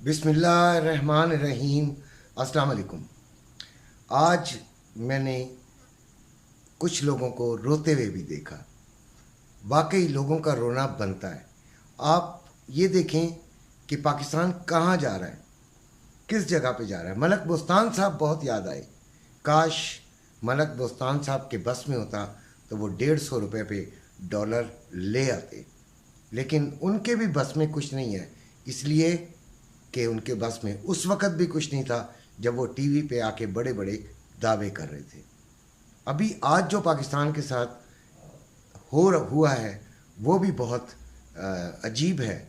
बिस्मिल्लाहिर्रहमानिर्रहीम। अस्सलाम वालेकुम। आज मैंने कुछ लोगों को रोते हुए भी देखा। वाकई लोगों का रोना बनता है। आप ये देखें कि पाकिस्तान कहाँ जा रहा है, किस जगह पे जा रहा है। मलक बोस्तान साहब बहुत याद आए। काश मलक बोस्तान साहब के बस में होता तो वो 150 रुपये पे डॉलर ले आते, लेकिन उनके भी बस में कुछ नहीं है, इसलिए कि उनके बस में उस वक़्त भी कुछ नहीं था जब वो टीवी पे आके बड़े बड़े दावे कर रहे थे। अभी आज जो पाकिस्तान के साथ हुआ है वो भी बहुत अजीब है।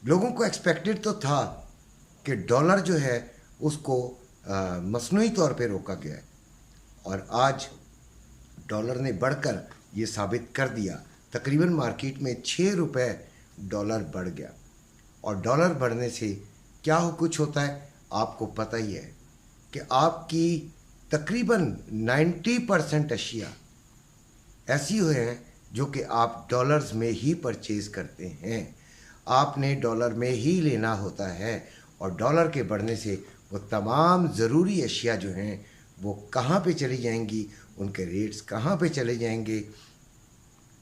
लोगों को एक्सपेक्टेड तो था कि डॉलर जो है उसको मसनूई तौर पे रोका गया है, और आज डॉलर ने बढ़कर ये साबित कर दिया। तकरीबन मार्केट में 6 रुपये डॉलर बढ़ गया, और डॉलर बढ़ने से क्या कुछ होता है आपको पता ही है कि आपकी तकरीबन 90% अशिया ऐसी हुए हैं जो कि आप डॉलर्स में ही परचेज़ करते हैं। आपने डॉलर में ही लेना होता है, और डॉलर के बढ़ने से वो तमाम ज़रूरी अशिया जो हैं वो कहाँ पे चली जाएंगी, उनके रेट्स कहाँ पे चले जाएंगे।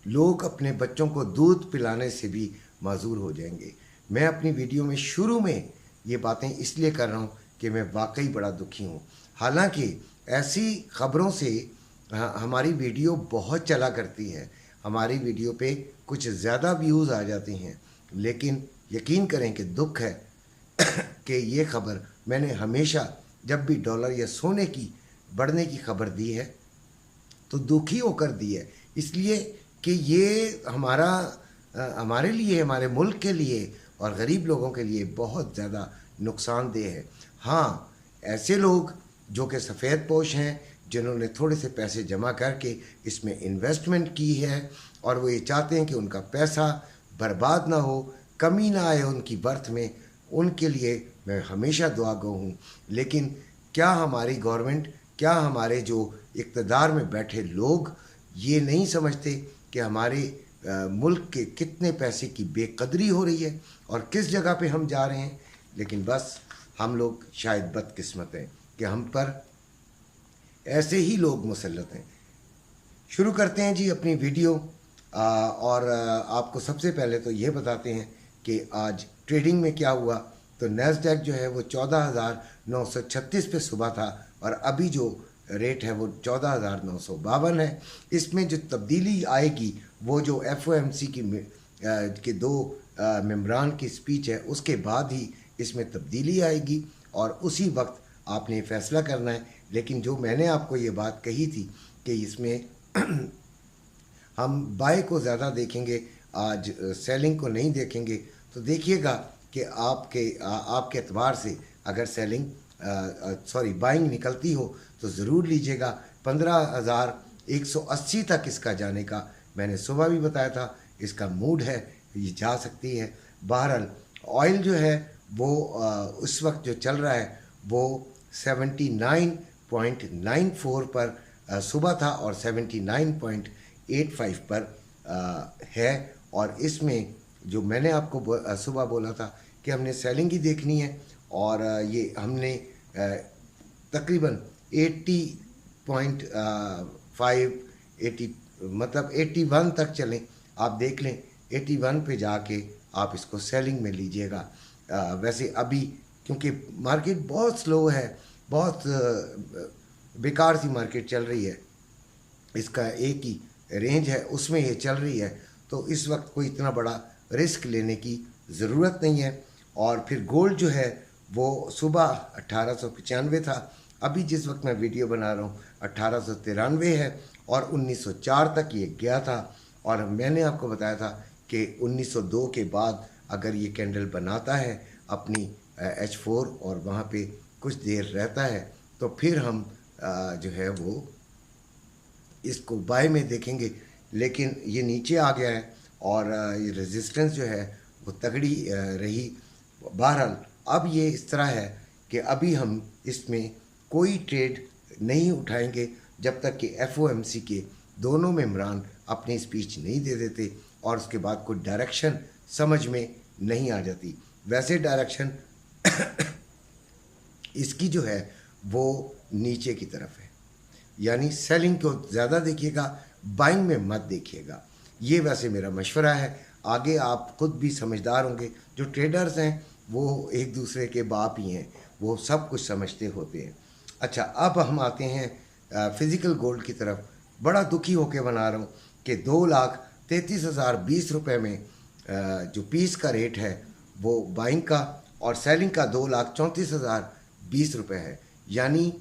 लोग अपने बच्चों को दूध पिलाने से भी माजूर हो जाएंगे। मैं अपनी वीडियो में शुरू में ये बातें इसलिए कर रहा हूँ कि मैं वाकई बड़ा दुखी हूँ। हालांकि ऐसी ख़बरों से हमारी वीडियो बहुत चला करती है, हमारी वीडियो पे कुछ ज़्यादा व्यूज़ आ जाती हैं, लेकिन यकीन करें कि दुख है कि ये खबर मैंने हमेशा जब भी डॉलर या सोने की बढ़ने की खबर दी है तो दुखी होकर दी है, इसलिए कि ये हमारे लिए, हमारे मुल्क के लिए और गरीब लोगों के लिए बहुत ज़्यादा नुकसानदेह है। हाँ, ऐसे लोग जो कि सफ़ेद पोश हैं, जिन्होंने थोड़े से पैसे जमा करके इसमें इन्वेस्टमेंट की है और वो ये चाहते हैं कि उनका पैसा बर्बाद ना हो, कमी ना आए उनकी बर्थ में, उनके लिए मैं हमेशा दुआ गो हूँ। लेकिन क्या हमारी गवर्नमेंट, क्या हमारे जो इक़्तिदार में बैठे लोग ये नहीं समझते कि हमारे मुल्क के कितने पैसे की बेकदरी हो रही है और किस जगह पे हम जा रहे हैं। लेकिन बस हम लोग शायद बदकिस्मत हैं कि हम पर ऐसे ही लोग मुसल्लत हैं। शुरू करते हैं जी अपनी वीडियो। और आपको सबसे पहले तो ये बताते हैं कि आज ट्रेडिंग में क्या हुआ। तो नैस्डैक जो है वो 14,936 पे सुबह था, और अभी जो रेट है वो 14,952 है। इसमें जो तब्दीली आएगी वो जो FOMC के दो मेंबरान की स्पीच है उसके बाद ही इसमें तब्दीली आएगी, और उसी वक्त आपने फ़ैसला करना है। लेकिन जो मैंने आपको ये बात कही थी कि इसमें हम बाय को ज़्यादा देखेंगे, आज सेलिंग को नहीं देखेंगे, तो देखिएगा कि आपके एतबार से अगर बाइंग निकलती हो तो ज़रूर लीजिएगा। 15,180 तक इसका जाने का मैंने सुबह भी बताया था, इसका मूड है, ये जा सकती है। बहरहाल ऑयल जो है वो उस वक्त जो चल रहा है वो 79.94 पर सुबह था और 79.85 पर है। और इसमें जो मैंने आपको सुबह बोला था कि हमने सेलिंग ही देखनी है, और ये हमने तकरीबन 80.5 मतलब 81 तक चलें। आप देख लें 81 पे जाके आप इसको सेलिंग में लीजिएगा। वैसे अभी क्योंकि मार्केट बहुत स्लो है, बहुत बेकार सी मार्केट चल रही है, इसका एक ही रेंज है उसमें ये चल रही है, तो इस वक्त कोई इतना बड़ा रिस्क लेने की ज़रूरत नहीं है। और फिर गोल्ड जो है वो सुबह 1895 था, अभी जिस वक्त मैं वीडियो बना रहा हूँ 1893 है, और 1904 तक ये गया था। और मैंने आपको बताया था कि 1902 के बाद अगर ये कैंडल बनाता है अपनी H4 और वहाँ पे कुछ देर रहता है तो फिर हम जो है वो इसको बाय में देखेंगे। लेकिन ये नीचे आ गया है और ये रेजिस्टेंस जो है वो तगड़ी रही। बहरहाल अब ये इस तरह है कि अभी हम इसमें कोई ट्रेड नहीं उठाएंगे जब तक कि FOMC के दोनों मेंबरान अपनी स्पीच नहीं दे देते और उसके बाद कोई डायरेक्शन समझ में नहीं आ जाती। वैसे डायरेक्शन इसकी जो है वो नीचे की तरफ है, यानी सेलिंग को ज़्यादा देखिएगा, बाइंग में मत देखिएगा। ये वैसे मेरा मशवरा है। आगे आप खुद भी समझदार होंगे। जो ट्रेडर्स हैं वो एक दूसरे के बाप ही हैं, वो सब कुछ समझते होते हैं। अच्छा, अब हम आते हैं फ़िज़िकल गोल्ड की तरफ। बड़ा दुखी होकर बना रहा हूँ कि 2,33,020 रुपये में जो पीस का रेट है वो बाइंग का, और सेलिंग का 2,34,020 रुपये है, यानी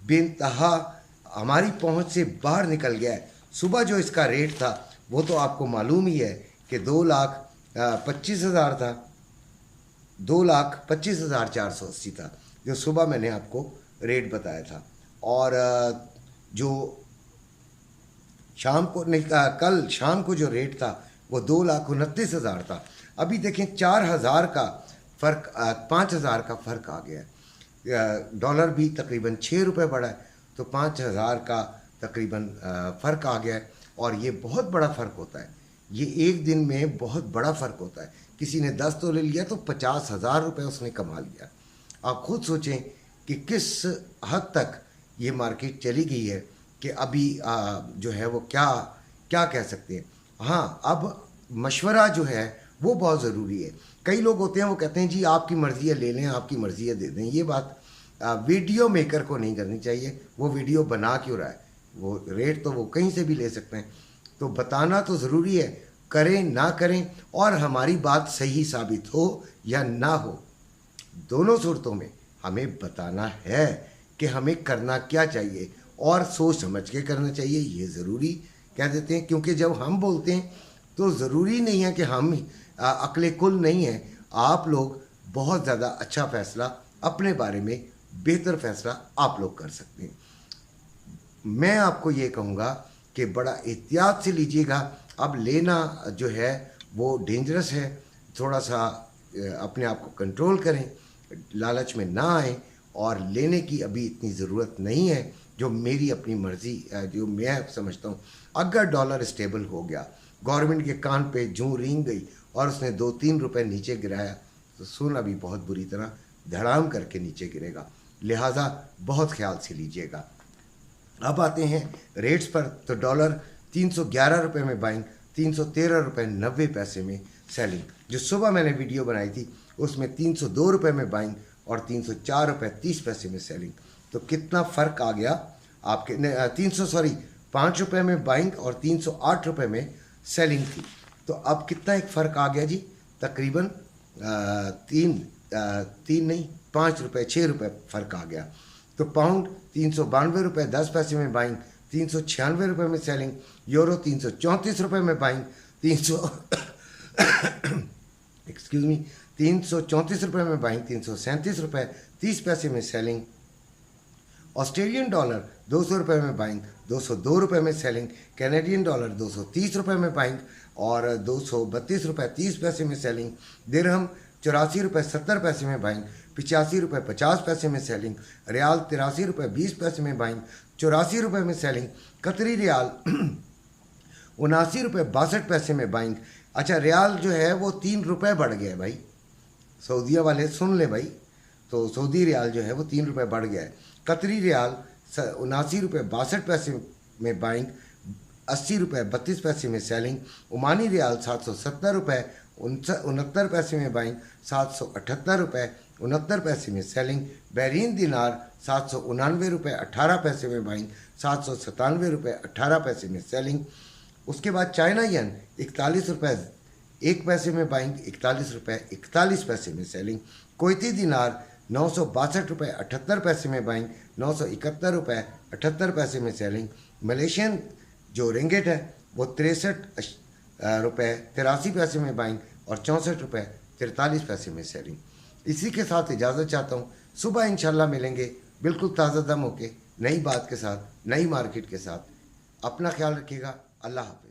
बेनतहा हमारी पहुंच से बाहर निकल गया है। सुबह जो इसका रेट था वो तो आपको मालूम ही है कि 2,25,000 था, 2,25,480 था जो सुबह मैंने आपको रेट बताया था। और जो शाम को नहीं, कल शाम को जो रेट था वो 2,29,000 था। अभी देखें 4,000 का फ़र्क, 5,000 का फ़र्क आ गया है। डॉलर भी तकरीबन 6 रुपये बढ़ा है, तो 5,000 का तकरीबन फ़र्क आ गया है। और ये बहुत बड़ा फ़र्क होता है, ये एक दिन में बहुत बड़ा फ़र्क होता है। किसी ने 10 तोले लिया तो 50,000 रुपये उसने कमा लिया। आप खुद सोचें कि किस हद तक ये मार्केट चली गई है कि अभी जो है वो क्या क्या कह सकते हैं। हाँ, अब मशवरा जो है वो बहुत ज़रूरी है। कई लोग होते हैं वो कहते हैं जी आपकी मर्ज़ी है ले लें, आपकी मर्ज़ी है दे दें। ये बात वीडियो मेकर को नहीं करनी चाहिए। वो वीडियो बना क्यों रहा है, वो रेट तो वो कहीं से भी ले सकते हैं। तो बताना तो ज़रूरी है, करें ना करें, और हमारी बात सही साबित हो या ना हो, दोनों सूरतों में हमें बताना है कि हमें करना क्या चाहिए, और सोच समझ के करना चाहिए। ये ज़रूरी कह देते हैं, क्योंकि जब हम बोलते हैं तो ज़रूरी नहीं है कि हम अक्ले कुल नहीं हैं। आप लोग बहुत ज़्यादा अच्छा फ़ैसला अपने बारे में, बेहतर फ़ैसला आप लोग कर सकते हैं। मैं आपको ये कहूँगा कि बड़ा एहतियात से लीजिएगा। अब लेना जो है वो डेंजरस है, थोड़ा सा अपने आप को कंट्रोल करें, लालच में ना आएँ, और लेने की अभी इतनी ज़रूरत नहीं है। जो मेरी अपनी मर्ज़ी, जो मैं समझता हूँ, अगर डॉलर स्टेबल हो गया, गवर्नमेंट के कान पे जूं रींग गई और उसने 2-3 रुपए नीचे गिराया, तो सोना भी बहुत बुरी तरह धड़ाम करके नीचे गिरेगा। लिहाजा बहुत ख्याल से लीजिएगा। अब आते हैं रेट्स पर। तो डॉलर 311 रुपये में बाइंग, 313 रुपये 90 पैसे में सेलिंग। जो सुबह मैंने वीडियो बनाई थी उसमें 302 रुपये में बाइंग और 304 रुपये 30 पैसे में सेलिंग। तो कितना फ़र्क आ गया आपके 5 रुपये में बाइंग और 308 रुपये में सेलिंग थी। तो अब कितना एक फ़र्क आ गया जी, तकरीबन 5 रुपये 6 रुपये फ़र्क आ गया। तो पाउंड 392 रुपये 10 पैसे में बाइंग, 396 रुपये में सेलिंग। यूरो 334 रुपये में बाइंग, 334 रुपये में बाइंग, 337 रुपये 30 पैसे में सेलिंग। ऑस्ट्रेलियन डॉलर 200 रुपये में बाइंग, 202 रुपये में सेलिंग। कैनेडियन डॉलर 230 रुपये में बाइंग और 232 रुपये 30 पैसे में सेलिंग। दिरहम 84 रुपये 70 पैसे में बाइंग, 85 रुपये 50 पैसे में सेलिंग। रियाल 83 रुपये 20 पैसे में बाइंग, 84 रुपये में सेलिंग। कतरी रियाल 79 रुपये 62 पैसे में बाइंग। अच्छा, रियाल जो है वो 3 रुपये बढ़ गया है भाई, सऊदीया वाले सुन ले भाई। तो सऊदी रियाल जो है वो 3 रुपये बढ़ गया है। कतरी रियाल 79 रुपये 62 पैसे में बाइंग, 80 रुपये 32 पैसे में सेलिंग। ओमानी रियाल 770 रुपये 69 पैसे में बाइंग, 778 रुपये 69 पैसे में सेलिंग। बहरीन दिनार 799 रुपये 18 पैसे में बाइंग, 797 रुपये 18 पैसे में सेलिंग। उसके बाद चाइना येन 41 रुपये 1 पैसे में बाइंग, 41 रुपये 41 पैसे में सेलिंग। कोयती दिनार 962 रुपये 78 पैसे में बाइंग, 971 रुपये 78 पैसे में सेलिंग। मलेशियन जो रिंगिट है वो 63 रुपये 83 पैसे में बाइंग और 64 रुपये 43 पैसे में सेलिंग। इसी के साथ इजाज़त चाहता हूँ। सुबह इंशाल्लाह मिलेंगे बिल्कुल ताज़ा दम होके, नई बात के साथ, नई मार्केट के साथ। अपना ख्याल रखिएगा। अल्लाह हाफ़िज़।